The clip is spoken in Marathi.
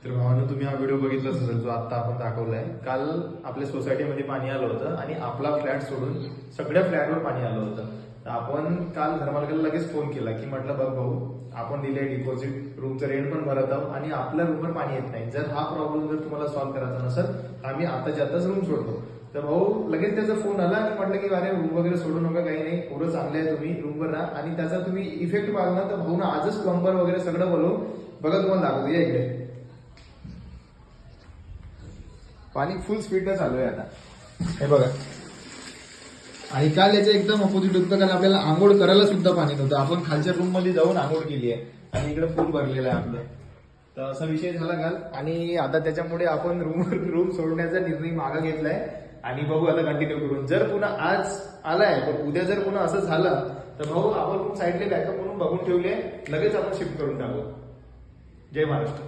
तर भावानं तुम्ही हा व्हिडिओ बघितलाच असेल जो आता आपण दाखवलाय. काल आपल्या सोसायटीमध्ये पाणी आलं होतं आणि आपला फ्लॅट सोडून सगळ्या फ्लॅटवर पाणी आलं होतं. तर आपण काल घरमालकाला लगेच फोन केला की म्हटलं बघ भाऊ, आपण दिले डिपॉझिट, रूमचं रेंट पण भरत आहोत आणि आपल्या रूमवर पाणी येत नाही. जर हा प्रॉब्लेम जर तुम्हाला सॉल्व्ह करायचा नसेल तर आम्ही आताच्या आताच रूम सोडतो. तर भाऊ लगेच त्याचा फोन आला आणि म्हटलं की अरे रूम वगैरे सोडू नका, काही नाही, पुरं चांगले आहे, तुम्ही रूमवर राहा. आणि त्याचा तुम्ही इफेक्ट पाहिला ना तर भाऊ ना आजच प्लंबर वगैरे सगळं बोलवून बघा तुम्हाला दाखवतो. या इकडे पाणी फुल स्पीडनं चालू आहे आता, हे बघा. आणि काल याचं एकदम अपोजिट होतं. काल आपल्याला आंघोळ करायला सुद्धा पाणी नव्हतं. आपण खालच्या रूम मध्ये जाऊन आंघोळ केली आहे आणि इकडे फुल भरलेलं आहे आपलं. तर असा विषय झाला काल. आणि आता त्याच्यामुळे आपण रूम सोडण्याचा निर्णय मागे घेतलाय आणि बघू आता कंटिन्यू करून. जर पुन्हा आज आलाय तर उद्या जर पुन्हा असं झालं तर भाऊ आपण रूम साईडले बॅकअप म्हणून बघून ठेवले, लगेच आपण शिफ्ट करून टाकू. जय महाराष्ट्र.